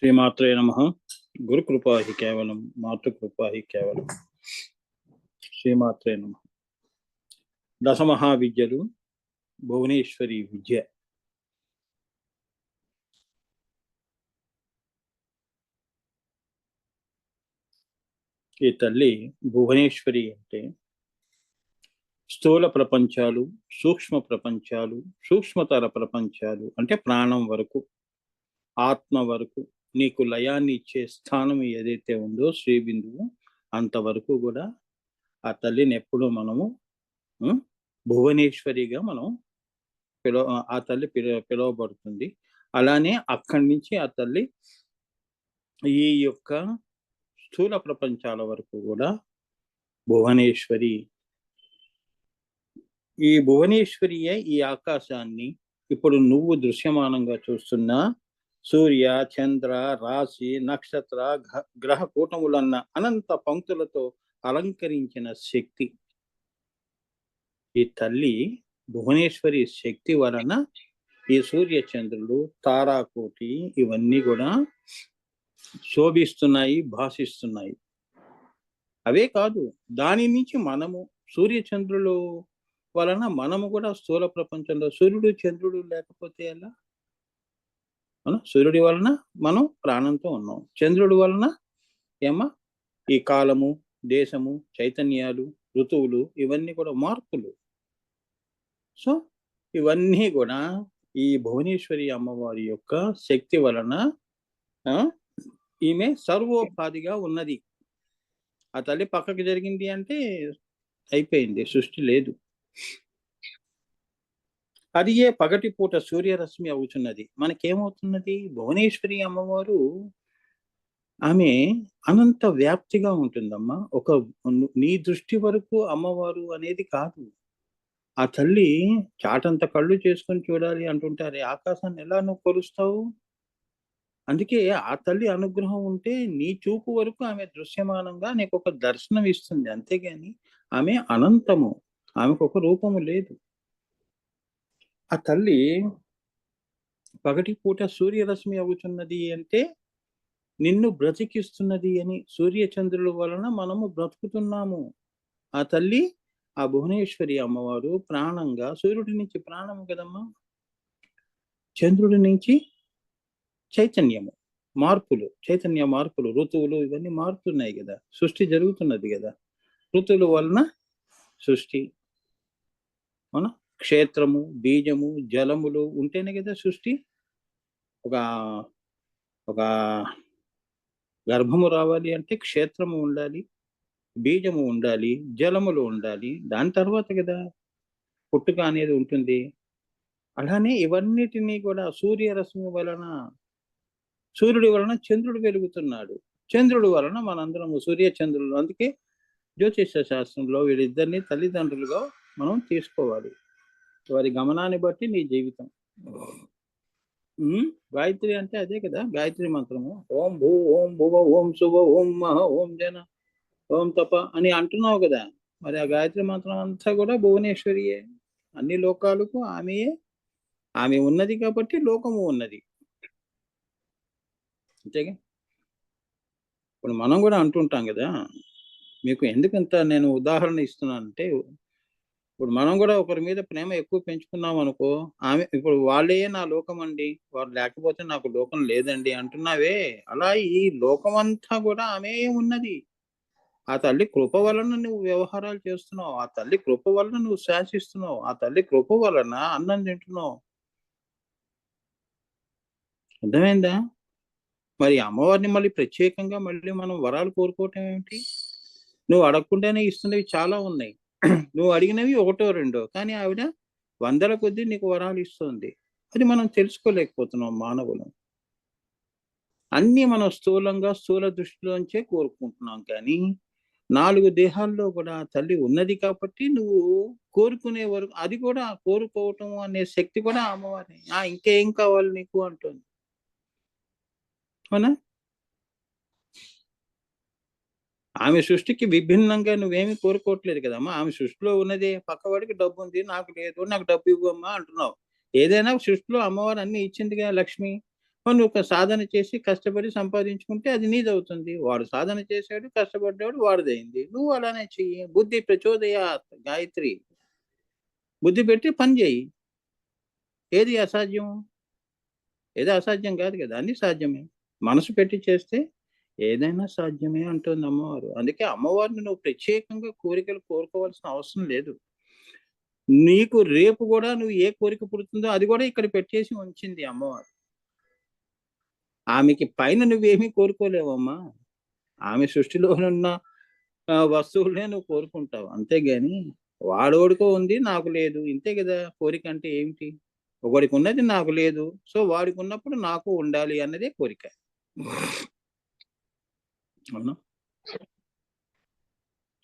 శ్రీమాత్రే నమః. గురుకృపా హి కేవలం, మాతృకృపా హి కేవలం. శ్రీమాత్రే నమః. దశమహావిద్యలు భువనేశ్వరి విద్య. ఈ తల్లి భువనేశ్వరి అంటే స్థూల ప్రపంచాలు, సూక్ష్మ ప్రపంచాలు, సూక్ష్మతర ప్రపంచాలు అంటే ప్రాణం వరకు, ఆత్మ వరకు నీకు లయాన్ని ఇచ్చే స్థానం ఏదైతే ఉందో శ్రీబిందువు, అంతవరకు కూడా ఆ తల్లిని ఎప్పుడూ మనము భువనేశ్వరిగా మనం ఆ తల్లి పిలువబడుతుంది. అలానే అక్కడి నుంచి ఆ తల్లి ఈ యొక్క స్థూల ప్రపంచాల వరకు కూడా భువనేశ్వరి. ఈ భువనేశ్వరియే ఈ ఆకాశాన్ని ఇప్పుడు నువ్వు దృశ్యమానంగా చూస్తున్న సూర్య, చంద్ర, రాశి, నక్షత్ర, గ్రహ కూటములన్న అనంత పంక్తులతో అలంకరించిన శక్తి. ఈ తల్లి భువనేశ్వరి శక్తి వలన ఈ సూర్య చంద్రులు, తారాకోటి ఇవన్నీ కూడా శోభిస్తున్నాయి, భాషిస్తున్నాయి. అవే కాదు, దాని నుంచి మనము సూర్య చంద్రులు వలన మనము కూడా స్థూల ప్రపంచంలో, సూర్యుడు చంద్రుడు లేకపోతే ఎలా? సూర్యుడి వలన మనం ప్రాణంతో ఉన్నాం, చంద్రుడి వలన ఈ కాలము, దేశము, చైతన్యాలు, ఋతువులు ఇవన్నీ కూడా మార్పులు. సో ఇవన్నీ కూడా ఈ భువనేశ్వరి అమ్మవారి యొక్క శక్తి వలన ఈమె సర్వోపాధిగా ఉన్నది. ఆ తల్లి పక్కకి జరిగింది అంటే అయిపోయింది, సృష్టి లేదు. అది ఏ పగటిపూట సూర్యరశ్మి అవుతున్నది. మనకేమవుతున్నది? భువనేశ్వరి అమ్మవారు ఆమె అనంత వ్యాప్తిగా ఉంటుందమ్మా. ఒక నీ దృష్టి వరకు అమ్మవారు అనేది కాదు. ఆ తల్లి చాటంత కళ్ళు చేసుకొని చూడాలి అంటుంటారే, ఆకాశాన్ని ఎలా నువ్వు కొలుస్తావు? అందుకే ఆ తల్లి అనుగ్రహం ఉంటే నీ చూపు వరకు ఆమె దృశ్యమానంగా నీకు ఒక దర్శనం ఇస్తుంది. అంతేగాని ఆమె అనంతము, ఆమెకు ఒక రూపము లేదు. ఆ తల్లి పగటిపూట సూర్యరశ్మి అవుతున్నది అంటే నిన్ను బ్రతికిస్తున్నది అని. సూర్యచంద్రుల వలన మనము బ్రతుకుతున్నాము. ఆ తల్లి, ఆ భువనేశ్వరి అమ్మవారు ప్రాణంగా, సూర్యుడి నుంచి ప్రాణము కదమ్మా, చంద్రుడి నుంచి చైతన్యము, మార్పులు, చైతన్య మార్పులు, ఋతువులు ఇవన్నీ మారుతున్నాయి కదా, సృష్టి జరుగుతున్నది కదా. ఋతువుల వలన సృష్టి, అవునా? క్షేత్రము, బీజము, జలములు ఉంటేనే కదా సృష్టి. ఒక ఒక గర్భము రావాలి అంటే క్షేత్రము ఉండాలి, బీజము ఉండాలి, జలములు ఉండాలి, దాని తర్వాత కదా పుట్టుక అనేది ఉంటుంది. అలానే ఇవన్నిటినీ కూడా సూర్యరశ్మి వలన, సూర్యుడి వలన చంద్రుడు వెలుగుతున్నాడు, చంద్రుడి వలన మనందరము సూర్య చంద్రులు. అందుకే జ్యోతిష శాస్త్రంలో వీళ్ళిద్దరిని తల్లిదండ్రులుగా మనం తీసుకోవాలి. వారి గమనాన్ని బట్టి నీ జీవితం. గాయత్రి అంటే అదే కదా, గాయత్రి మంత్రము. ఓం భూ, ఓం భువ, ఓం శుభ, ఓం మహ, ఓం జన, ఓం తప అని అంటున్నావు కదా. మరి ఆ గాయత్రి మంత్రం అంతా కూడా భువనేశ్వరియే. అన్ని లోకాలకు ఆమెయే, ఆమె ఉన్నది కాబట్టి లోకము ఉన్నది. అంతేగా. ఇప్పుడు మనం కూడా అంటుంటాం కదా, మీకు ఎందుకంత నేను ఉదాహరణ ఇస్తున్నానంటే, ఇప్పుడు మనం కూడా ఒకరి మీద ప్రేమ ఎక్కువ పెంచుకున్నాం అనుకో, ఆమె ఇప్పుడు వాళ్ళే నా లోకం అండి, వారు లేకపోతే నాకు లోకం లేదండి అంటున్నావే, అలా ఈ లోకమంతా కూడా ఆమె ఉన్నది. ఆ తల్లి కృప వలన నువ్వు వ్యవహారాలు చేస్తున్నావు, ఆ తల్లి కృప వలన నువ్వు శాసిస్తున్నావు, ఆ తల్లి కృప వలన అన్నం తింటున్నావు. అర్థమైందా? మరి అమ్మవారిని మళ్ళీ ప్రత్యేకంగా మళ్ళీ మనం వరాలు కోరుకోవటం ఏమిటి? నువ్వు అడగకుండానే ఇస్తున్నవి చాలా ఉన్నాయి. నువ్వు అడిగినవి ఒకటో రెండో, కానీ ఆవిడ వందల కొద్దీ నీకు వరాలు ఇస్తుంది. అది మనం తెలుసుకోలేకపోతున్నాం మానవులు. అన్నీ మనం స్థూలంగా, స్థూల దృష్టిలోంచే కోరుకుంటున్నాం. కానీ 4 దేహాల్లో కూడా తల్లి ఉన్నది కాబట్టి నువ్వు కోరుకునే వరకు, అది కూడా కోరుకోవటం అనే శక్తి కూడా అమ్మవారి. ఇంకేం కావాలి నీకు అంటుంది. అవునా? ఆమె సృష్టికి విభిన్నంగా నువ్వేమి కోరుకోవట్లేదు కదమ్మా. ఆమె సృష్టిలో ఉన్నదే, పక్కవాడికి డబ్బు ఉంది, నాకు లేదు, నాకు డబ్బు ఇవ్వమ్మా అంటున్నావు. ఏదైనా సృష్టిలో అమ్మవారు అన్ని ఇచ్చిందిగా లక్ష్మి. నువ్వు ఒక సాధన చేసి కష్టపడి సంపాదించుకుంటే అది నీదవుతుంది. వాడు సాధన చేశాడు, కష్టపడ్డాడు, వాడిదయింది. నువ్వు అలానే చెయ్యి. బుద్ధి ప్రచోదయాత్ గాయత్రి. బుద్ధి పెట్టి పని చేయి. ఏది అసాధ్యం? ఏది అసాధ్యం కాదు కదా! అన్నీ సాధ్యమే. మనసు పెట్టి చేస్తే ఏదైనా సాధ్యమే అంటుంది అమ్మవారు. అందుకే అమ్మవారిని నువ్వు ప్రత్యేకంగా కోరికలు కోరుకోవాల్సిన అవసరం లేదు. నీకు రేపు కూడా నువ్వు ఏ కోరిక పుడుతుందో అది కూడా ఇక్కడ పెట్టేసి ఉంచింది అమ్మవారు. ఆమెకి పైన నువ్వేమీ కోరుకోలేవమ్మా. ఆమె సృష్టిలోనున్న వస్తువులనే నువ్వు కోరుకుంటావు. అంతేగాని వాడోడికో ఉంది నాకు లేదు. ఇంతే కదా! కోరిక అంటే ఏమిటి? ఒకడికున్నది నాకు లేదు. సో, వాడికున్నప్పుడు నాకు ఉండాలి అన్నదే కోరిక. అవునా?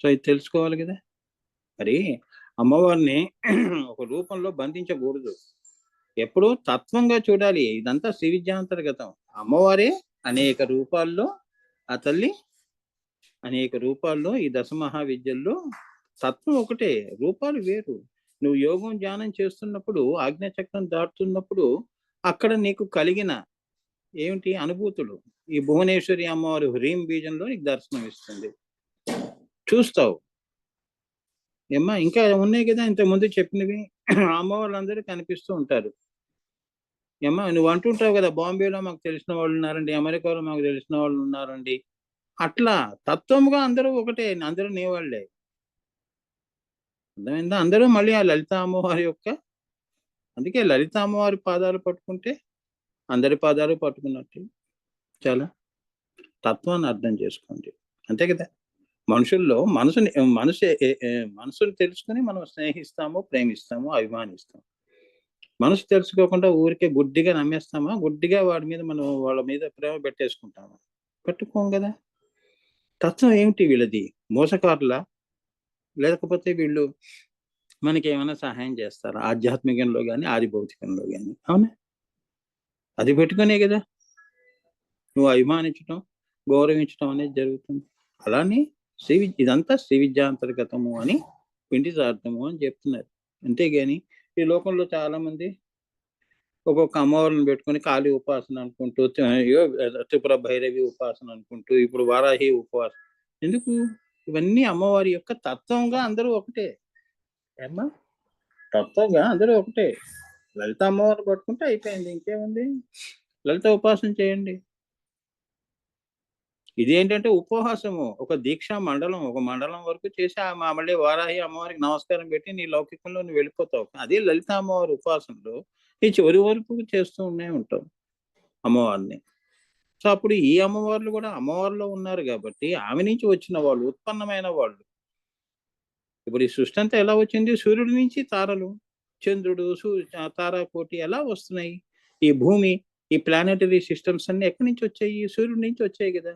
సో, ఇది తెలుసుకోవాలి కదా! మరి అమ్మవారిని ఒక రూపంలో బంధించకూడదు. ఎప్పుడూ తత్వంగా చూడాలి. ఇదంతా శ్రీ విద్యాంతర్గతం. అమ్మవారే అనేక రూపాల్లో ఆ తల్లి అనేక రూపాల్లో ఈ దశమహావిద్యల్లో తత్వం ఒకటే, రూపాలు వేరు. నువ్వు యోగం ధ్యానం చేస్తున్నప్పుడు ఆజ్ఞాచక్రం దాటుతున్నప్పుడు అక్కడ నీకు కలిగిన ఏమిటి అనుభూతులు ఈ భువనేశ్వరి అమ్మవారి హ్రీం బీజంలో నీకు దర్శనం ఇస్తుంది, చూస్తావు. ఏమ్మా ఇంకా ఉన్నాయి కదా ఇంత ముందు చెప్పినవి. అమ్మవాళ్ళందరూ కనిపిస్తూ ఉంటారు. ఏమ్మా నువ్వు అంటుంటావు కదా, బాంబేలో మాకు తెలిసిన వాళ్ళు ఉన్నారండి, అమెరికాలో మాకు తెలిసిన వాళ్ళు ఉన్నారండి. అట్లా తత్వముగా అందరూ ఒకటే, అందరూ నీ వాళ్ళే. అర్థమైందా? అందరూ మళ్ళీ ఆ లలిత అమ్మవారి యొక్క, అందుకే లలిత అమ్మవారి పాదాలు పట్టుకుంటే అందరి పాదాలు పట్టుకున్నట్టు. చాలా తత్వాన్ని అర్థం చేసుకోండి. అంతే కదా! మనుషుల్లో మనసుని తెలుసుకొని మనం స్నేహిస్తాము, ప్రేమిస్తాము, అభిమానిస్తాం. మనసు తెలుసుకోకుండా ఊరికే గుడ్డిగా నమ్మేస్తామా? గుడ్డిగా వాడి మీద మనం వాళ్ళ మీద ప్రేమ పెట్టేసుకుంటామా? పెట్టుకోం కదా! తత్వం ఏమిటి వీళ్ళది? మోసకారులా? లేకపోతే వీళ్ళు మనకేమైనా సహాయం చేస్తారా? ఆధ్యాత్మికంలో గాని, ఆది భౌతికంలో గాని. అవునా? అది పెట్టుకునే కదా నువ్వు అభిమానించటం, గౌరవించటం అనేది జరుగుతుంది. అలానే ఇదంతా శ్రీ విద్యాంతర్గతము అని పిండితార్థము అని చెప్తున్నారు. అంతేగాని ఈ లోకంలో చాలా మంది ఒక్కొక్క అమ్మవారిని పెట్టుకొని కాళీ ఉపాసన అనుకుంటూ, త్రిపుర భైరవి ఉపాసన అనుకుంటూ, ఇప్పుడు వారాహి ఉపవాసం. ఎందుకు? ఇవన్నీ అమ్మవారి యొక్క తత్వంగా అందరూ ఒకటే. ఏమ్మా? తత్వంగా అందరూ ఒకటే. లలిత అమ్మవారిని పట్టుకుంటే అయిపోయింది. ఇంకేముంది? లలిత ఉపాసన చేయండి. ఇదేంటంటే ఉపవాసము. ఒక దీక్షా మండలం. ఒక మండలం వరకు చేసి మళ్ళీ వారాహి అమ్మవారికి నమస్కారం పెట్టి నీ లౌకికంలో నువ్వు వెళ్ళిపోతావు. అదే లలిత అమ్మవారి ఉపాసనలో ఈ చివరి వరకు చేస్తూనే ఉంటావు అమ్మవారిని. సో, అప్పుడు ఈ అమ్మవార్లు కూడా అమ్మవారిలో ఉన్నారు కాబట్టి ఆమె నుంచి వచ్చిన వాళ్ళు, ఉత్పన్నమైన వాళ్ళు. ఇప్పుడు ఈ సృష్టి అంతా ఎలా వచ్చింది? సూర్యుడి నుంచి తారలు, చంద్రుడు, తారాకోటి ఎలా వస్తున్నాయి? ఈ భూమి, ఈ ప్లానెటరీ సిస్టమ్స్ అన్నీ ఎక్కడి నుంచి వచ్చాయి? సూర్యుడి నుంచి వచ్చాయి కదా!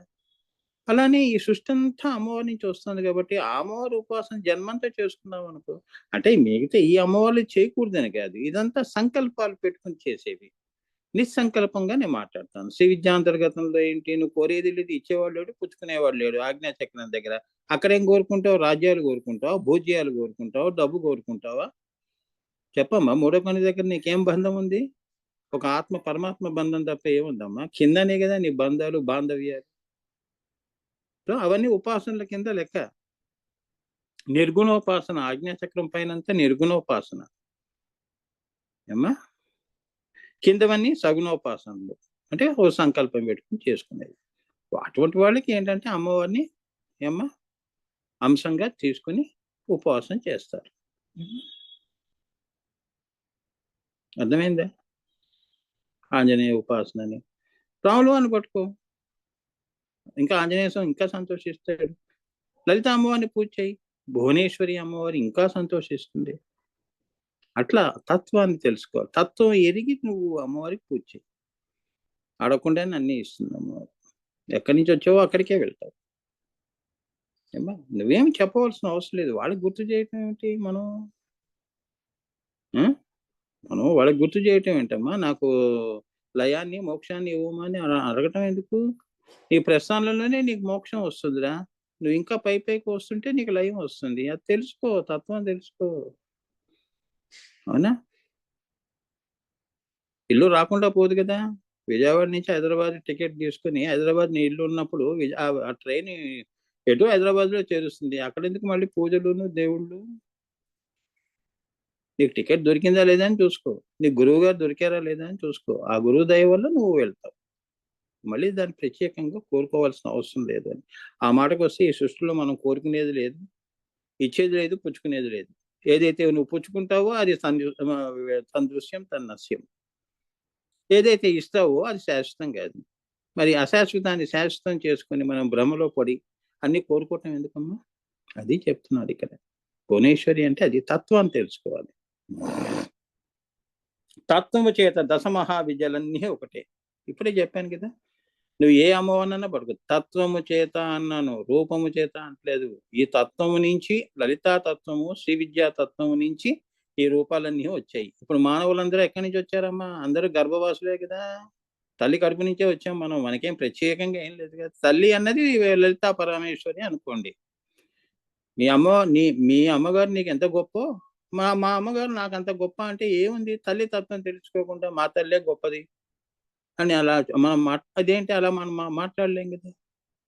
అలానే ఈ సృష్టి అంతా అమ్మవారి నుంచి వస్తుంది కాబట్టి ఆ అమ్మవారి ఉపాసన జన్మంతా చేసుకున్నాం అనుకో, అంటే మిగతా ఈ అమ్మవార్లు చేయకూడదని కాదు. ఇదంతా సంకల్పాలు పెట్టుకొని చేసేవి. నిస్సంకల్పంగా నేను మాట్లాడతాను. శ్రీ విద్యాంతర్గతంలో ఏంటి? నువ్వు కోరేది లేదు, ఇచ్చేవాడు లేడు, పుచ్చుకునేవాడు లేడు. ఆజ్ఞాచక్రం దగ్గర. అక్కడేం కోరుకుంటావు? రాజ్యాలు కోరుకుంటావా? భోజ్యాలు కోరుకుంటావా? డబ్బు కోరుకుంటావా? చెప్పమ్మా. మూడో కన్ను దగ్గర నీకేం బంధం ఉంది? ఒక ఆత్మ పరమాత్మ బంధం తప్ప ఏముందమ్మా? కిందనే కదా నీ బంధాలు, బాంధవ్యాలు. సో, అవన్నీ ఉపాసనల కింద లెక్క. నిర్గుణోపాసన. ఆజ్ఞాచక్రం పైనంతా నిర్గుణోపాసన. ఏమ్మా? కిందవన్నీ సగుణోపాసనలు. అంటే ఓ సంకల్పం పెట్టుకొని చేసుకునేది. అటువంటి వాళ్ళకి ఏంటంటే అమ్మవారిని ఏమ్మా అంశంగా తీసుకొని ఉపవాసం చేస్తారు. అర్థమైందా? ఆంజనేయ ఉపాసనని. రాములు అని పట్టుకో. ఇంకా ఆంజనేయ స్వామి ఇంకా సంతోషిస్తాడు. లలిత అమ్మవారిని పూజ చేయి. భువనేశ్వరి అమ్మవారి ఇంకా సంతోషిస్తుంది. అట్లా తత్వాన్ని తెలుసుకోవాలి. తత్వం ఎరిగి నువ్వు అమ్మవారికి పూజ చేయి. అడగకుండానే అన్నీ ఇస్తుంది అమ్మవారు. ఎక్కడి నుంచి వచ్చావో అక్కడికే వెళ్తావు. ఏమ్మా? నువ్వేమి చెప్పవలసిన అవసరం లేదు. వాళ్ళకి గుర్తు చేయటం ఏమిటి మనం? మనం వాళ్ళకి గుర్తు చేయటం ఏంటమ్మా? నాకు లయాన్ని, మోక్షాన్ని ఇవ్వమా అని అడగటం ఎందుకు? నీ ప్రస్థానంలోనే నీకు మోక్షం వస్తుందిరా. నువ్వు ఇంకా పైకి వస్తుంటే నీకు లయం వస్తుంది. అది తెలుసుకో, తత్వం తెలుసుకో. అవునా? ఇల్లు రాకుండా పోదు కదా! విజయవాడ నుంచి హైదరాబాద్ టికెట్ తీసుకుని హైదరాబాద్ నీ ఇల్లు ఉన్నప్పుడు ఆ ట్రైన్ ఎటు హైదరాబాద్లో చేరుస్తుంది. అక్కడ ఎందుకు మళ్ళీ పూజలును దేవుళ్ళు? నీకు టికెట్ దొరికిందా లేదా అని చూసుకో. నీకు గురువు గారు దొరికారా లేదా అని చూసుకో. ఆ గురువు దయ వల్ల నువ్వు వెళ్తావు. మళ్ళీ దాన్ని ప్రత్యేకంగా కోరుకోవాల్సిన అవసరం లేదు అని. ఆ మాటకొస్తే ఈ సృష్టిలో మనం కోరుకునేది లేదు, ఇచ్చేది లేదు, పుచ్చుకునేది లేదు. ఏదైతే నువ్వు పుచ్చుకుంటావో అది సందృశ్యం తన్నస్యం. ఏదైతే ఇస్తావో అది శాశ్వతం కాదు. మరి అశాశ్వతాన్ని శాశ్వతం చేసుకొని మనం భ్రమలో పడి అన్ని కోరుకోవటం ఎందుకమ్మా? అది చెప్తున్నాడు ఇక్కడ. భువనేశ్వరి అంటే అది తత్వాన్ని తెలుసుకోవాలి. తత్వము చేత దశ మహావిద్యలన్నీ ఒకటే. ఇప్పుడే చెప్పాను కదా, నువ్వు ఏ అమ్మవారినన్నా పడుకో. తత్వము చేత అన్నాను, రూపము చేత అంటలేదు. ఈ తత్వము నుంచి లలితా తత్వము, శ్రీ విద్యా తత్వము నుంచి ఈ రూపాలన్నీ వచ్చాయి. ఇప్పుడు మానవులందరూ ఎక్కడి నుంచి వచ్చారమ్మా? అందరూ గర్భవాసులే కదా. తల్లి కడుపు నుంచే వచ్చాం మనం. మనకేం ప్రత్యేకంగా ఏం లేదు కదా. తల్లి అన్నది లలితా పరమేశ్వరి అనుకోండి. మీ అమ్మగారు నీకు ఎంత గొప్ప, మా అమ్మగారు నాకు అంత గొప్ప అంటే ఏముంది? తల్లి తత్వం తెలుసుకోకుండా మా తల్లే గొప్పది అని అలా మనం అదేంటి అలా మనం మాట్లాడలేం కదా.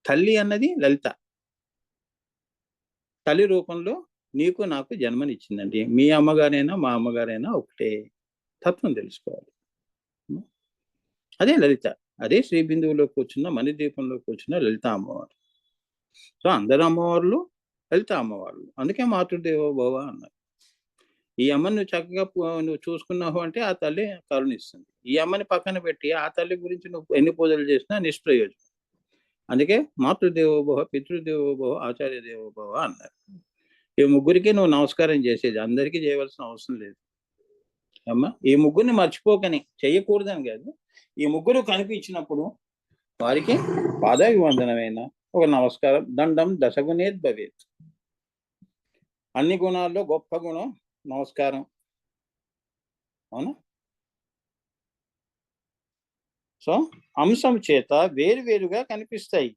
తల్లి అన్నది లలిత. తల్లి రూపంలో నీకు నాకు జన్మనిచ్చిందండి. మీ అమ్మగారైనా మా అమ్మగారైనా ఒకటే. తత్వం తెలుసుకోవాలి. అదే లలిత. అదే శ్రీ బిందువులో కూర్చున్న మణిదీపంలో కూర్చున్న లలిత అమ్మవారు. సో అందరు అమ్మవార్లు లలిత అమ్మవార్లు. అందుకే మాతృదేవో భవ అన్నారు. ఈ అమ్మని నువ్వు చక్కగా నువ్వు చూసుకున్నావు అంటే ఆ తల్లి కరుణిస్తుంది. ఈ అమ్మని పక్కన పెట్టి ఆ తల్లి గురించి నువ్వు ఎన్ని పూజలు చేసినా నిష్ప్రయోజనం. అందుకే మాతృదేవోభవ, పితృదేవోభవ, ఆచార్య దేవోభవ అన్నారు. ఈ ముగ్గురికి నువ్వు నమస్కారం చేసేది, అందరికీ చేయవలసిన అవసరం లేదు అమ్మ. ఈ ముగ్గురిని మర్చిపోకని, చెయ్యకూడదని కాదు, ఈ ముగ్గురు కనిపించినప్పుడు వారికి పాదాభివందనమైన ఒక నమస్కారం. దండం దశగుణేద్ భవేత్. అన్ని గుణాల్లో గొప్ప గుణం నమస్కారం. అవునా? సో అంశం చేత వేరువేరుగా కనిపిస్తాయి,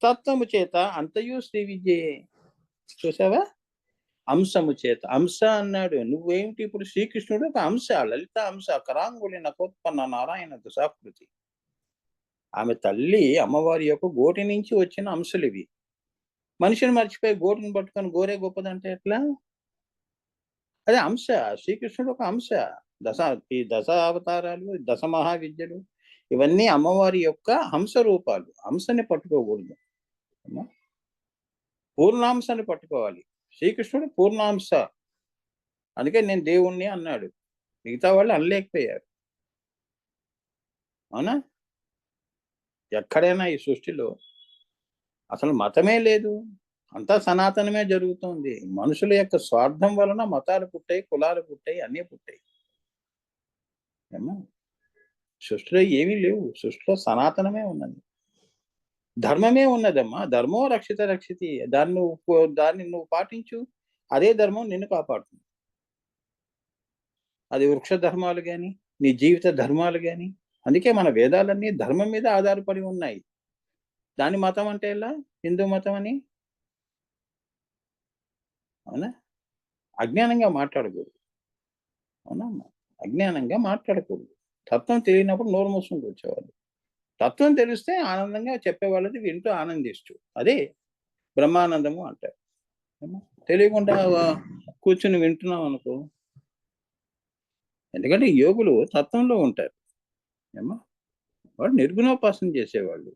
తత్వము చేత అంతయు శ్రీ విద్యే. చూసావా? అంశము చేత. అంశ అన్నాడు. నువ్వేమిటి ఇప్పుడు? శ్రీకృష్ణుడు ఒక అంశ, లలిత అంశ, కరాంగులి నకోత్పన్న నారాయణ దశాకృతి. ఆమె తల్లి అమ్మవారి యొక్క గోటి నుంచి వచ్చిన అంశలు ఇవి. మనిషిని మర్చిపోయి గోటిని పట్టుకొని గోరే గొప్పదంటే ఎట్లా? అదే అంశ. శ్రీకృష్ణుడు ఒక అంశ. ఈ దశ అవతారాలు, దశ మహావిద్యలు ఇవన్నీ అమ్మవారి యొక్క హంస రూపాలు. హంసని పట్టుకోకూడదు, పూర్ణాంశాన్ని పట్టుకోవాలి. శ్రీకృష్ణుడు పూర్ణాంశ. అందుకే నేను దేవుణ్ణి అన్నాడు. మిగతా వాళ్ళు అనలేకపోయారు. అవునా? ఎక్కడైనా ఈ సృష్టిలో అసలు మతమే లేదు, అంతా సనాతనమే జరుగుతోంది. మనుషుల యొక్క స్వార్థం వలన మతాలు పుట్టాయి, కులాలు పుట్టాయి, అన్నీ పుట్టాయి. సృష్టిలో ఏమీ లేవు. సృష్టిలో సనాతనమే ఉన్నది, ధర్మమే ఉన్నదమ్మా. ధర్మో రక్షిత రక్షితి. దాన్ని నువ్వు పాటించు, అదే ధర్మం నిన్ను కాపాడుతుంది. అది వృక్ష ధర్మాలు కానీ, నీ జీవిత ధర్మాలు కానీ. అందుకే మన వేదాలన్నీ ధర్మం మీద ఆధారపడి ఉన్నాయి. దాని మతం అంటే ఎలా? హిందూ మతం అని. అవునా? అజ్ఞానంగా మాట్లాడకూడదు. అవునా? అజ్ఞానంగా మాట్లాడకూడదు. తత్వం తెలియనప్పుడు నోరు మూసుకొని కూర్చోవాలి. తత్వం తెలిస్తే ఆనందంగా చెప్పేవాళ్ళది వింటూ ఆనందిస్తూ, అదే బ్రహ్మానందము అంటారు. తెలియకుండా కూర్చుని వింటున్నాం అనుకో. ఎందుకంటే యోగులు తత్వంలో ఉంటారు ఏమో. వాడు నిర్గుణోపాసన చేసేవాళ్ళు,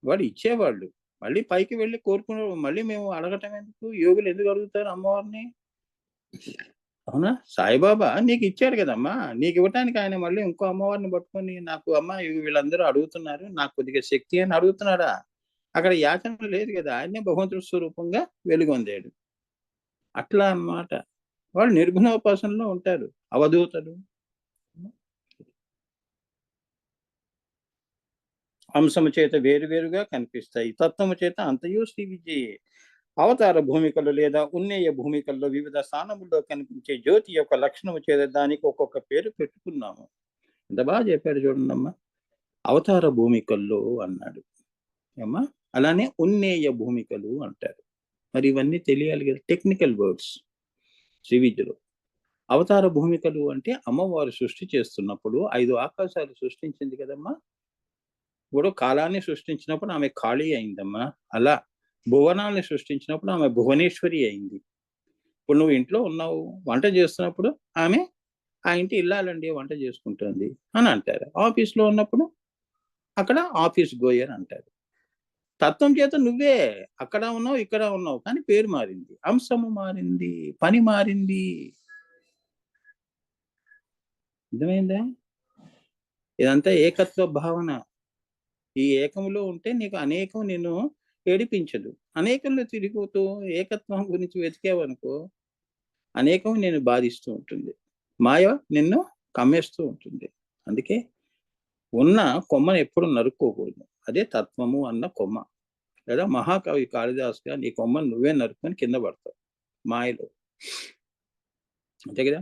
వాడు ఇచ్చేవాళ్ళు. మళ్ళీ పైకి వెళ్ళి కోరుకునే, మళ్ళీ మేము అడగటం ఎందుకు? యోగులు ఎందుకు అడుగుతారు అమ్మవారిని? అవునా? సాయిబాబా నీకు ఇచ్చాడు కదమ్మా. నీకు ఇవ్వటానికి ఆయన మళ్ళీ ఇంకో అమ్మవారిని పట్టుకొని నాకు అమ్మ వీళ్ళందరూ అడుగుతున్నారు, నాకు కొద్దిగా శక్తి అని అడుగుతున్నాడా? అక్కడ యాచన లేదు కదా. ఆయనే భగవంతుడి స్వరూపంగా వెలుగొందాడు. అట్లా అన్నమాట. వాళ్ళు నిర్గుణోపాసనలో ఉంటారు, అవధూతలు. అంశము చేత వేరువేరుగా కనిపిస్తాయి, తత్వము చేత అంతయు శ్రీ విద్యయే. అవతార భూమికలు లేదా ఉన్నేయ భూమికల్లో వివిధ స్థానముల్లో కనిపించే జ్యోతి యొక్క లక్షణము చేత దానికి ఒక్కొక్క పేరు పెట్టుకున్నాము. ఎంత బాగా చెప్పాడు చూడండమ్మా. అవతార భూమికల్లో అన్నాడు ఏమ్మా. అలానే ఉన్నేయ భూమికలు అంటారు. మరి ఇవన్నీ తెలియాలి కదా, టెక్నికల్ వర్డ్స్ శ్రీ విద్యలో. అవతార భూమికలు అంటే అమ్మవారు సృష్టి చేస్తున్నప్పుడు 5 ఆకాశాలు సృష్టించింది కదమ్మా. ఇప్పుడు కాలాన్ని సృష్టించినప్పుడు ఆమె కాళీ అయిందమ్మా. అలా భువనాల్ని సృష్టించినప్పుడు ఆమె భువనేశ్వరి అయింది. ఇప్పుడు నువ్వు ఇంట్లో ఉన్నావు, వంట చేస్తున్నప్పుడు ఆమె ఆ ఇంటి ఇల్లాలండి వంట చేసుకుంటుంది అని అంటారు. ఆఫీస్‌లో ఉన్నప్పుడు అక్కడ ఆఫీస్ గోయర్ అంటారు. తత్వం చేత నువ్వే అక్కడ ఉన్నావు, ఇక్కడ ఉన్నావు. కానీ పేరు మారింది. అంశము మారింది. పని మారింది. అర్థమైందా? ఇదంతా ఏకత్వ భావన. ఈ ఏకములో ఉంటే నీకు అనేకం నిన్ను ఏడిపించదు. అనేకంలో తిరిగిపోతూ ఏకత్వం గురించి వెతికావనుకో, అనేకం నిన్ను బాధిస్తూ ఉంటుంది. మాయ నిన్ను కమ్మేస్తూ ఉంటుంది. అందుకే ఉన్న కొమ్మను ఎప్పుడు నరుక్కోకూడదు. అదే తత్వము అన్న కొమ్మ. లేదా మహాకవి కాళిదాసుగా నీ కొమ్మను నువ్వే నరుక్కొని కింద పడతావు మాయలో. అంతే కదా?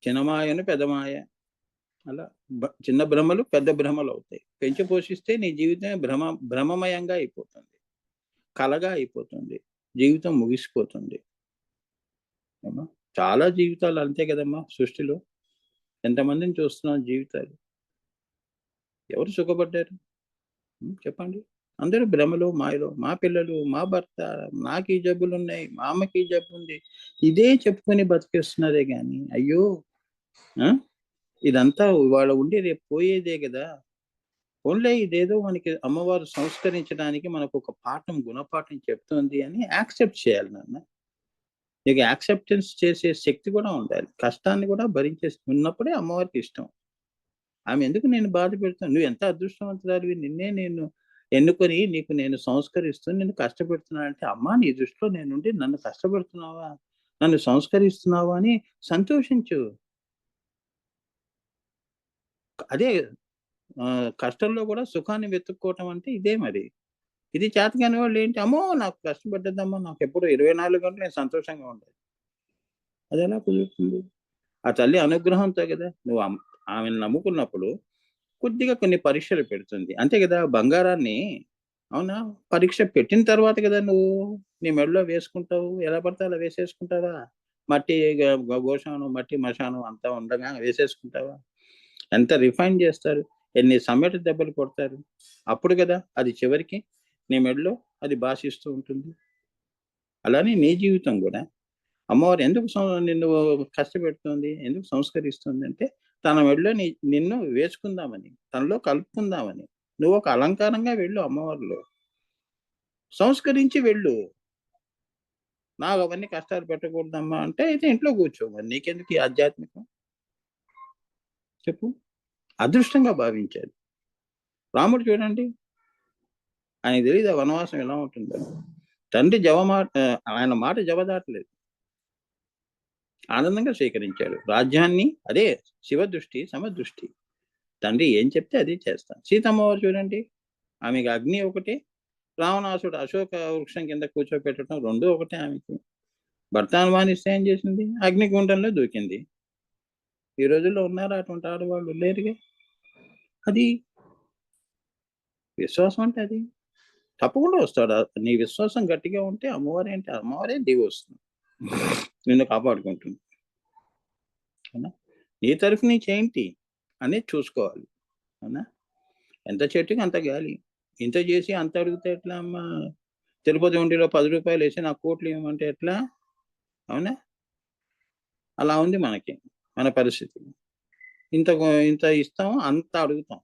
చిన్న మాయను పెద్ద మాయ. అలా చిన్న భ్రమలు పెద్ద భ్రమలు అవుతాయి. పెంచి పోషిస్తే నీ జీవితం భ్రమమయంగా అయిపోతుంది. కలగా అయిపోతుంది. జీవితం ముగిసిపోతుంది. చాలా జీవితాలు అంతే కదమ్మా సృష్టిలో. ఎంతమందిని చూస్తున్నాం జీవితాలు. ఎవరు సుఖపడ్డారు చెప్పండి? అందరూ భ్రమలో, మాయలో. మా పిల్లలు, మా భర్త, నాకు ఈ జబ్బులున్నాయి, మా అమ్మకి ఈ జబ్బు ఉంది, ఇదే చెప్పుకొని బతికేస్తున్నారే గాని అయ్యో ఇదంతా ఇవాళ ఉండి రేపు పోయేదే కదా. ఓన్లీ ఇదేదో మనకి అమ్మవారు సంస్కరించడానికి మనకు ఒక పాఠం, గుణపాఠం చెప్తుంది అని యాక్సెప్ట్ చేయాలి నాన్న. నీకు యాక్సెప్టెన్స్ చేసే శక్తి కూడా ఉండాలి. కష్టాన్ని కూడా భరించే ఉన్నప్పుడే అమ్మవారికి ఇష్టం. ఆమె ఎందుకు నేను బాధ పెడతాను? నువ్వు ఎంత అదృష్టవంతురాలివి, నిన్నే నేను ఎన్నుకొని నీకు నేను సంస్కరిస్తూ నిన్ను కష్టపెడుతున్నానంటే, అమ్మా నీ దృష్టిలో నేనుండి నన్ను కష్టపెడుతున్నావా, నన్ను సంస్కరిస్తున్నావా అని సంతోషించు. అదే కష్టంలో కూడా సుఖాన్ని వెతుక్కోవటం అంటే ఇదే మరి. ఇది చేతకాని వాళ్ళు ఏంటి, అమ్మో నాకు కష్టపడ్డదమ్మా, నాకు ఎప్పుడు 24 గంటలు నేను సంతోషంగా ఉండాలి. అది ఎలా కుదురుతుంది? ఆ తల్లి అనుగ్రహంతో కదా నువ్వు ఆమెను నమ్ముకున్నప్పుడు కొద్దిగా కొన్ని పరీక్షలు పెడుతుంది. అంతే కదా! బంగారాన్ని అవునా? పరీక్ష పెట్టిన తర్వాత కదా నువ్వు నీ మెడలో వేసుకుంటావు. ఎలా పడితే అలా వేసేసుకుంటావా? మట్టి గోషానం, మట్టి మశానం అంతా ఉండగా వేసేసుకుంటావా? ఎంత రిఫైన్ చేస్తారు. ఎన్ని సమ్మెట దెబ్బలు కొడతారు. అప్పుడు కదా అది చివరికి నీ మెడలో అది భాషిస్తూ ఉంటుంది. అలానే నీ జీవితం గూడా అమ్మవారు ఎందుకు నిన్ను కష్టపెడుతుంది? ఎందుకు సంస్కరిస్తుంది అంటే తన మెడలో నిన్ను వేసుకుందామని, తనలో కలుపుకుందామని. నువ్వు ఒక అలంకారంగా వెళ్ళు అమ్మవారిలో. సంస్కరించి వెళ్ళు. నాకు అవన్నీ కష్టాలు పెట్టకూడదమ్మా అంటే అయితే ఇంట్లో కూర్చో. మరి నీకెందుకు ఈ ఆధ్యాత్మికం? చెప్పు. అదృష్టంగా భావించాలి. రాముడు చూడండి. ఆయనకు తెలీదా వనవాసం ఎలా ఉంటుందో. తండ్రి ఆయన మాట జవదాటలేదు. ఆనందంగా స్వీకరించాడు. రాజ్యాన్ని అదే శివదృష్టి, సమదృష్టి. తండ్రి ఏం చెప్తే అదే చేస్తాను. సీతమ్మవారు చూడండి. ఆమెకి అగ్ని ఒకటే, రావణాసుడు అశోక వృక్షం కింద కూర్చోపెట్టడం 2 ఒకటే ఆమెకి. భర్త అనుమానిస్తే ఏం చేసింది? అగ్నిగుండంలో దూకింది. ఈ రోజుల్లో ఉన్నారా అటువంటి ఆడవాళ్ళు? లేరుగా. అది విశ్వాసం అంటే అది. తప్పకుండా వస్తాడు. నీ విశ్వాసం గట్టిగా ఉంటే అమ్మవారేంటి, అమ్మవారే దిగి వస్తుంది. నిన్ను కాపాడుకుంటుంది. అవునా? నీ తరఫు నుంచి ఏంటి అనేది చూసుకోవాలి. అవునా? ఎంత చెట్టుకి అంత గాలి. ఇంత చేసి అంత అడిగితే ఎట్లా అమ్మా? తిరుపతి హుండీలో ₹10 వేసి నాకు కోట్లు ఇవ్వమంటే ఎట్లా? అవునా? అలా ఉంది మనకి. మన పరిస్థితి. ఇంత ఇస్తాం, అంత అడుగుతాం.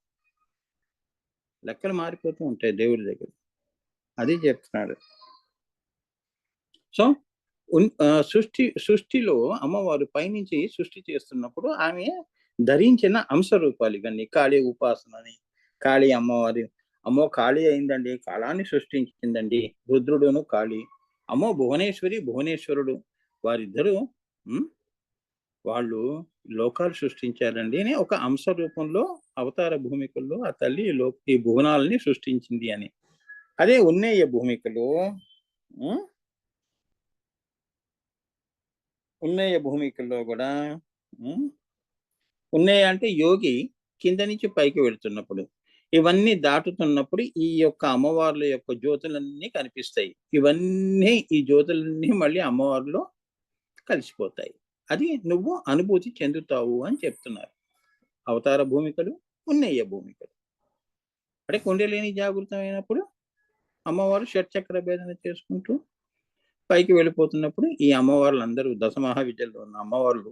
లెక్కలు మారిపోతూ ఉంటాయి దేవుడి దగ్గర. అది చెప్తున్నాడు. సో, సృష్టిలో అమ్మవారు పైనుంచి సృష్టి చేస్తున్నప్పుడు ఆమె ధరించిన అంశ రూపాలు ఇవన్నీ. కాళీ ఉపాసనని, కాళీ అమ్మవారి అమ్మో కాళీ అయిందండి, కాలాన్ని సృష్టించిందండి. రుద్రుడును కాళీ. అమ్మో భువనేశ్వరి, భువనేశ్వరుడు వారిద్దరూ వాళ్ళు లోకాలు సృష్టించారండి అని ఒక అంశ రూపంలో అవతార భూమికల్లో ఆ తల్లి ఈ భువనాలని సృష్టించింది అని. అదే ఉన్నేయ భూమికలో ఉన్నేయ భూమికల్లో కూడా ఉన్నేయ అంటే యోగి కింద నుంచి పైకి వెళుతున్నప్పుడు, ఇవన్నీ దాటుతున్నప్పుడు ఈ యొక్క అమ్మవార్ల యొక్క జ్యోతులన్నీ కనిపిస్తాయి. ఈ జ్యోతులన్నీ మళ్ళీ అమ్మవారిలో కలిసిపోతాయి. అది నువ్వు అనుభూతి చెందుతావు అని చెప్తున్నారు. అవతార భూమికలు, ఉన్నయ్య భూమికలు. అంటే కుండలిని జాగృతమైనప్పుడు అమ్మవారు షట్చక్ర భేదన చేసుకుంటూ పైకి వెళ్ళిపోతున్నప్పుడు ఈ అమ్మవార్లందరూ దశమహావిద్యల్లో ఉన్న అమ్మవార్లు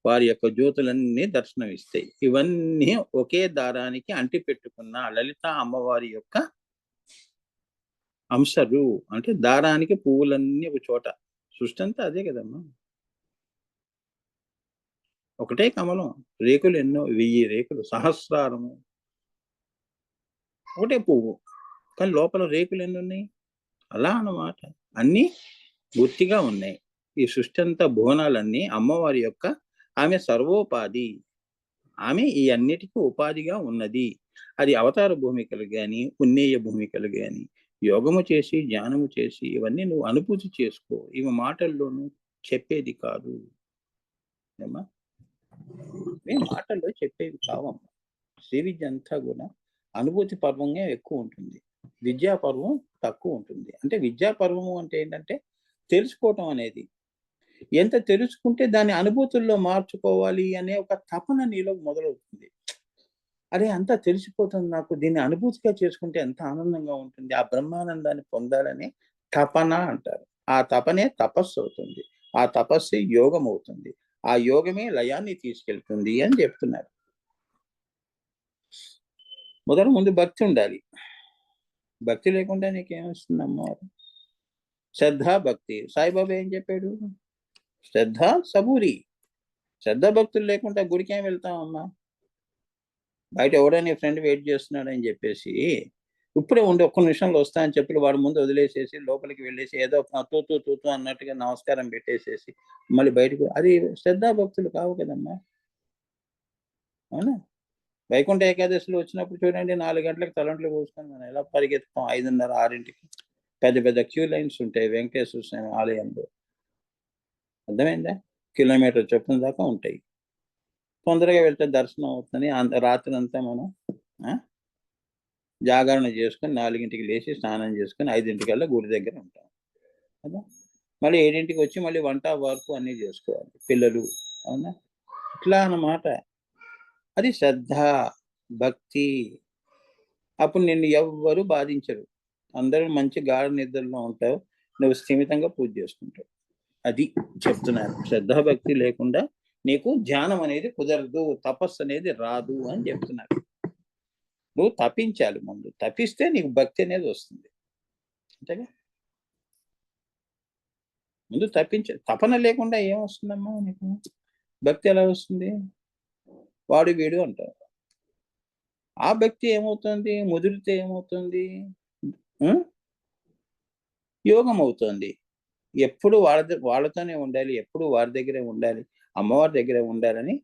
వారి యొక్క జ్యోతులన్నీ దర్శనమిస్తాయి. ఇవన్నీ ఒకే దారానికి అంటి పెట్టుకున్న లలిత అమ్మవారి యొక్క అంశాలు. అంటే దారానికి పువ్వులన్నీ ఒక చోట. సృష్టి అంతా అదే కదమ్మా. ఒకటే కమలం, రేకులు ఎన్నో 1000 రేకులు, సహస్రారము ఒకటే పువ్వు, కానీ లోపల రేకులు ఎన్ని ఉన్నాయి? అలా అన్నమాట. అన్నీ గుర్తిగా ఉన్నాయి. ఈ సృష్టి అంతా భువనాలన్నీ అమ్మవారి యొక్క ఆమె సర్వోపాధి. ఆమె ఈ అన్నిటికీ ఉపాధిగా ఉన్నది. అది అవతార భూమికలు గాని, ఉన్నేయ భూమికలు గాని, యోగము చేసి, ధ్యానము చేసి ఇవన్నీ నువ్వు అనుభూతి చేసుకో. ఇవి మాటల్లోనూ చెప్పేది కాదు. ఏమ్మా? మాటల్లో చెప్పేవి కావమ్మా. శ్రీ విద్య అంతా కూడా అనుభూతి పర్వంగా ఎక్కువ ఉంటుంది. విద్యా పర్వం తక్కువ ఉంటుంది. అంటే విద్యా పర్వము అంటే ఏంటంటే తెలుసుకోవటం అనేది. ఎంత తెలుసుకుంటే దాన్ని అనుభూతుల్లో మార్చుకోవాలి అనే ఒక తపన నీలో మొదలవుతుంది. అరే! అంతా తెలిసిపోతుంది నాకు. దీన్ని అనుభూతిగా చేసుకుంటే ఎంత ఆనందంగా ఉంటుంది. ఆ బ్రహ్మానందాన్ని పొందాలని తపన అంటారు. ఆ తపనే తపస్సు అవుతుంది. ఆ తపస్సే యోగం అవుతుంది. ఆ యోగమే లయాన్ని తీసుకెళ్తుంది అని చెప్తున్నారు. ముందు భక్తి ఉండాలి. భక్తి లేకుండా నీకేమొస్తుంది అమ్మవారు? శ్రద్ధ, భక్తి. సాయిబాబా ఏం చెప్పాడు? శ్రద్ధ, సబూరి. శ్రద్ధ భక్తులు లేకుండా గుడికేం వెళ్తామమ్మా? బయట ఎవడో నీ ఫ్రెండ్ వెయిట్ చేస్తున్నాడని చెప్పేసి ఇప్పుడే ఉండి ఒక్క నిమిషంలో వస్తా అని చెప్పి వాడి ముందు వదిలేసేసి లోపలికి వెళ్ళేసి ఏదో తూతూ తూతూ అన్నట్టుగా నమస్కారం పెట్టేసేసి మళ్ళీ బయటకు అది శ్రద్ధా భక్తులు కావు కదమ్మా. అవునా? వైకుంఠ ఏకాదశిలో వచ్చినప్పుడు చూడండి 4 గంటలకు తలంట్లు పోసుకొని మనం ఎలా పరిగెత్తుతాం 5:30, 6కి. పెద్ద పెద్ద క్యూ లైన్స్ ఉంటాయి వెంకటేశ్వర స్వామి ఆలయంలో. అర్థమైందా? కిలోమీటర్ చొప్పున దాకా ఉంటాయి. తొందరగా వెళ్తే దర్శనం అవుతుంది. రాత్రి అంతా మనం జాగరణ చేసుకొని 4కి లేచి స్నానం చేసుకొని 5కల్లా గుడి దగ్గర ఉంటాం కదా. మళ్ళీ 7కి వచ్చి మళ్ళీ వంట వర్క్ అన్నీ చేసుకోవాలి పిల్లలు. అవునా? ఇట్లా అన్నమాట. అది శ్రద్ధ, భక్తి. అప్పుడు నిన్ను ఎవ్వరు బాధించరు. అందరూ మంచి గాఢ నిద్రలో ఉంటావు. నువ్వు స్థిమితంగా పూజ చేసుకుంటావు. అది చెప్తున్నారు. శ్రద్ధాభక్తి లేకుండా నీకు ధ్యానం అనేది కుదరదు, తపస్సు అనేది రాదు అని చెప్తున్నారు. నువ్వు తపించాలి ముందు. తపిస్తే నీకు భక్తి అనేది వస్తుంది. అంతేగా? ముందు తపించాలి. తపన లేకుండా ఏమొస్తుందమ్మా నీకు? భక్తి ఎలా వస్తుంది? వాడు వీడు అంటావు. ఆ భక్తి ఏమవుతుంది? ముదిరితే ఏమవుతుంది? యోగం అవుతుంది. ఎప్పుడు వాళ్ళతోనే ఉండాలి. ఎప్పుడు వారి దగ్గరే ఉండాలి. అమ్మవారి దగ్గరే ఉండాలని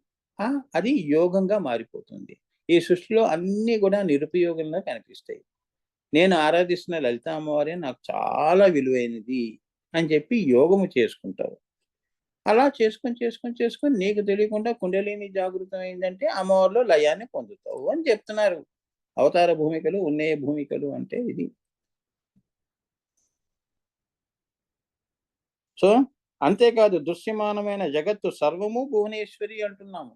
అది యోగంగా మారిపోతుంది. ఈ సృష్టిలో అన్నీ కూడా నిరుపయోగంగా కనిపిస్తాయి. నేను ఆరాధిస్తున్న లలిత అమ్మవారే నాకు చాలా విలువైనది అని చెప్పి యోగము చేసుకుంటావు. అలా చేసుకొని నీకు తెలియకుండా కుండలిని జాగృతం అయిందంటే అమ్మవారిలో లయాన్ని పొందుతావు అని చెప్తున్నారు. అవతార భూమికలు, ఉన్నయ భూమికలు అంటే ఇది. సో అంతేకాదు దృశ్యమానమైన జగత్తు సర్వము భువనేశ్వరి అంటున్నాము.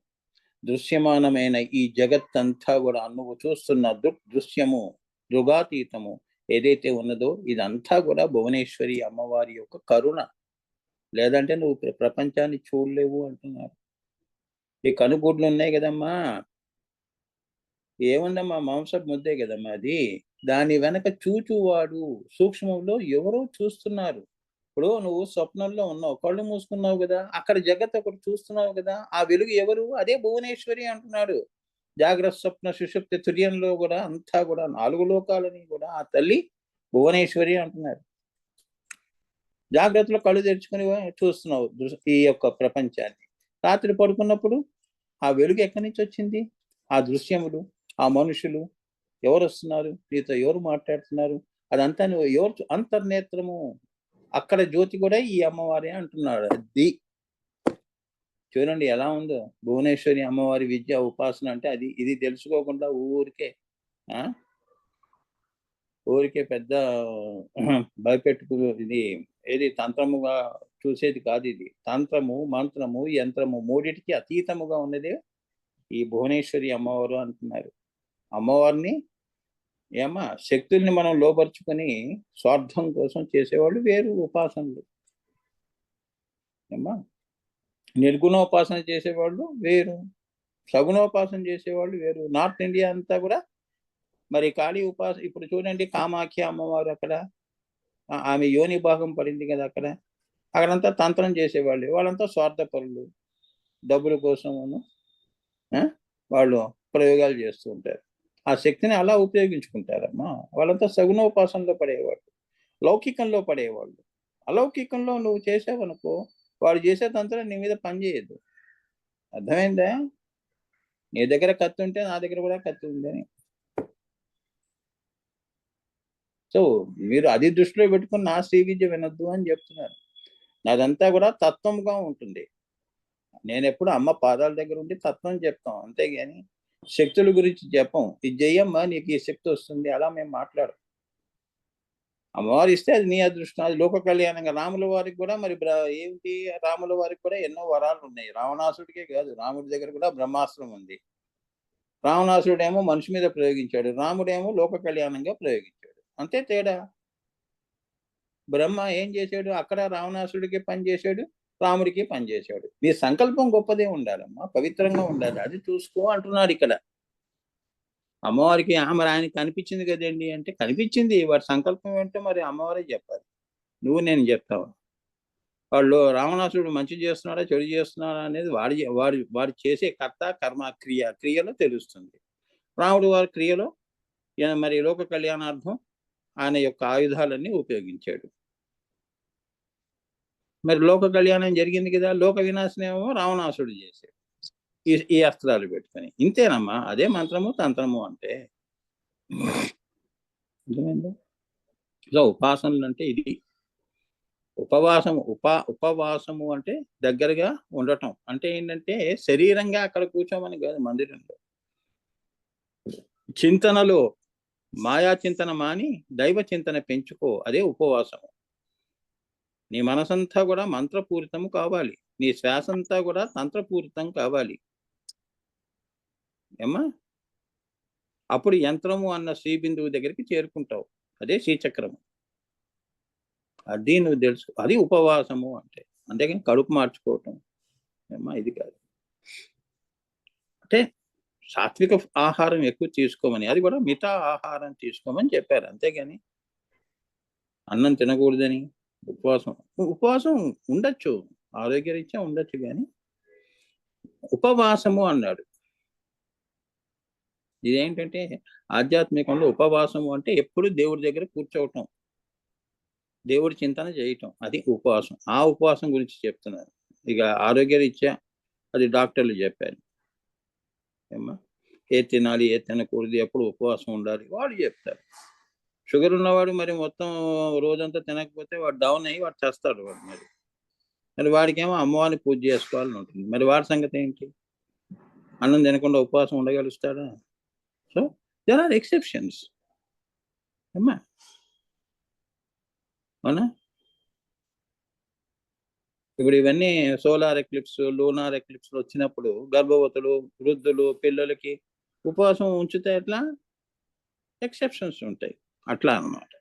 దృశ్యమానమైన ఈ జగత్తంతా కూడా నువ్వు చూస్తున్న దృశ్యము, దృగాతీతము ఏదైతే ఉన్నదో ఇదంతా కూడా భువనేశ్వరి అమ్మవారి యొక్క కరుణ. లేదంటే నువ్వు ప్రపంచాన్ని చూడలేవు అంటున్నారు. ఈ కనుగుడ్లు ఉన్నాయి కదమ్మా, ఏముందమ్మా మాంసపు ముద్దే కదమ్మా అది. దాని వెనక చూచువాడు సూక్ష్మంలో ఎవరో చూస్తున్నారు. ఇప్పుడు నువ్వు స్వప్నంలో ఉన్నావు, కళ్ళు మూసుకున్నావు కదా, అక్కడ జగత్ ఒకటి చూస్తున్నావు కదా, ఆ వెలుగు ఎవరు? అదే భువనేశ్వరి అంటున్నాడు. జాగ్రత్త, స్వప్న, సుషుప్తి తుర్యంలో కూడా అంతా కూడా 4 లోకాలని కూడా ఆ తల్లి భువనేశ్వరి అంటున్నారు. జాగ్రత్తలో కళ్ళు తెరుచుకొని చూస్తున్నావు ఈ యొక్క ప్రపంచాన్ని. రాత్రి పడుకున్నప్పుడు ఆ వెలుగు ఎక్కడి నుంచి వచ్చింది? ఆ దృశ్యములు, ఆ మనుషులు ఎవరు వస్తున్నారు, నీతో ఎవరు మాట్లాడుతున్నారు, అదంతా నువ్వు ఎవరు అంతర్నేత్రము. అక్కడ జ్యోతి కూడా ఈ అమ్మవారే అంటున్నాడు. అది చూడండి ఎలా ఉందో భువనేశ్వరి అమ్మవారి విద్య ఉపాసన అంటే అది. ఇది తెలుసుకోకుండా ఊరికే పెద్ద భయపెట్టుకు ఇది ఏది తంత్రముగా చూసేది కాదు. ఇది తంత్రము, మంత్రము, యంత్రము మూడిటికి అతీతముగా ఉన్నదే ఈ భువనేశ్వరి అమ్మవారు అంటున్నారు. అమ్మవారిని శక్తుల్ని మనం లోపరుచుకొని స్వార్థం కోసం చేసేవాళ్ళు వేరు ఉపాసనలు. నిర్గుణోపాసన చేసేవాళ్ళు వేరు, సగుణోపాసన చేసేవాళ్ళు వేరు. నార్త్ ఇండియా అంతా కూడా మరి కాళీ ఉపాసన. ఇప్పుడు చూడండి, కామాఖ్య అమ్మవారు అక్కడ, ఆమె యోని భాగం పడింది కదా అక్కడ, అక్కడంతా తంత్రం చేసేవాళ్ళు. వాళ్ళంతా స్వార్థపరులు, డబ్బుల కోసమును వాళ్ళు ప్రయోగాలు చేస్తూ ఉంటారు. ఆ శక్తిని అలా ఉపయోగించుకుంటారమ్మా. వాళ్ళంతా సగుణోపాసనలో పడేవాళ్ళు, లౌకికంలో పడేవాళ్ళు. అలౌకికంలో నువ్వు చేసావనుకో, వాడు చేసే తంత్రం నీ మీద పనిచేయదు. అర్థమైందా? నీ దగ్గర కత్తి ఉంటే నా దగ్గర కూడా కత్తి ఉందని. సో మీరు అది దృష్టిలో పెట్టుకుని నా శ్రీ విద్య వినొద్దు అని చెప్తున్నారు. నాదంతా కూడా తత్వంగా ఉంటుంది. నేను ఎప్పుడు అమ్మ పాదాల దగ్గర ఉండి తత్వం చెప్తాం, అంతేగాని శక్తుల గురించి చెప్పం. ఇది చెయ్యమ్మా నీకు ఈ శక్తి వస్తుంది అలా మేము మాట్లాడం. అమ్మవారు ఇస్తే అది నీ అదృష్టం, అది లోక కళ్యాణంగా. రాముల వారికి కూడా మరి ఏంటి, రాముల వారికి కూడా ఎన్నో వరాలు ఉన్నాయి. రావణాసుడికే కాదు, రాముడి దగ్గర కూడా బ్రహ్మాస్త్రం ఉంది. రావణాసుడేమో మనిషి మీద ప్రయోగించాడు, రాముడేమో లోక కళ్యాణంగా ప్రయోగించాడు. అంతే తేడా. బ్రహ్మ ఏం చేశాడు, అక్కడ రావణాసుడికి పని చేశాడు, రాముడికి పని చేశాడు. నీ సంకల్పం గొప్పదే ఉండాలమ్మా, పవిత్రంగా ఉండాలి, అది చూసుకో అంటున్నాడు ఇక్కడ. అమ్మవారికి మరి ఆయనకి కనిపించింది కదండి అంటే, కనిపించింది. వాడి సంకల్పం ఏంటో మరి అమ్మవారే చెప్పాలి, నువ్వు నేను చెప్తావా? వాళ్ళు రావణాసుడు మంచి చేస్తున్నాడా చెడు చేస్తున్నాడా అనేది వాడు చేసే కర్త కర్మ క్రియలో తెలుస్తుంది. రాముడు వారి క్రియలో మరి లోక కళ్యాణార్థం ఆయన యొక్క ఆయుధాలన్నీ ఉపయోగించాడు. మరి లోక కళ్యాణం జరిగింది కదా, లోక వినాశనేమో రావణాసుడు చేశాడు ఈ అస్త్రాలు పెట్టుకొని. ఇంతేనమ్మా, అదే మంత్రము తంత్రము అంటే. సో ఉపాసనలు అంటే ఇది. ఉపవాసము అంటే దగ్గరగా ఉండటం అంటే ఏంటంటే, శరీరంగా అక్కడ కూర్చోమని కాదు, మందిరంలో చింతనలో మాయా చింతన మాని దైవ చింతన పెంచుకో, అదే ఉపవాసము. నీ మనసంతా కూడా మంత్రపూరితము కావాలి, నీ శ్వాసంతా కూడా తంత్రపూరితం కావాలి ఏమ్మా. అప్పుడు యంత్రము అన్న శ్రీ బిందువు దగ్గరికి చేరుకుంటావు, అదే శ్రీచక్రము. అది నువ్వు తెలుసు, అది ఉపవాసము అంటే. అంతేగాని కడుపు మార్చుకోవటం ఏమ్మా ఇది కాదు. అంటే సాత్విక ఆహారం ఎక్కువ తీసుకోమని, అది కూడా మితా ఆహారం తీసుకోమని చెప్పారు, అంతేగాని అన్నం తినకూడదని. ఉపవాసం ఉండొచ్చు, ఆరోగ్యరీత్యా ఉండొచ్చు, కానీ ఉపవాసము అన్నాడు. ఇదేంటంటే ఆధ్యాత్మికంలో ఉపవాసము అంటే ఎప్పుడు దేవుడి దగ్గర కూర్చోవటం, దేవుడి చింతన చేయటం, అది ఉపవాసం. ఆ ఉపవాసం గురించి చెప్తున్నారు. ఇక ఆరోగ్యరీత్యా అది డాక్టర్లు చెప్పారు ఏమ్మా, ఏ తినాలి ఏ తినకూడదు, ఎప్పుడు ఉపవాసం ఉండాలి వాడు చెప్తారు. షుగర్ ఉన్నవాడు మరి మొత్తం రోజంతా తినకపోతే వాడు డౌన్ అయ్యి వాడు చేస్తాడు. వాడు మరి వాడికేమో అమ్మవారిని పూజ చేసుకోవాలని ఉంటుంది. మరి వాడి సంగతి ఏంటి, అన్నం తినకుండా ఉపవాసం ఉండగలుగుతాడా? సో దేర్ ఆర్ ఎక్సెప్షన్స్ అమ్మా, అవునా? ఇప్పుడు ఇవన్నీ సోలార్ ఎక్లిప్స్, లూనార్ ఎక్లిప్స్ వచ్చినప్పుడు గర్భవతులు, వృద్ధులు, పిల్లలకి ఉపవాసం ఉంచితే ఎట్లా, ఎక్సెప్షన్స్ ఉంటాయి, అట్లా అన్నమాట.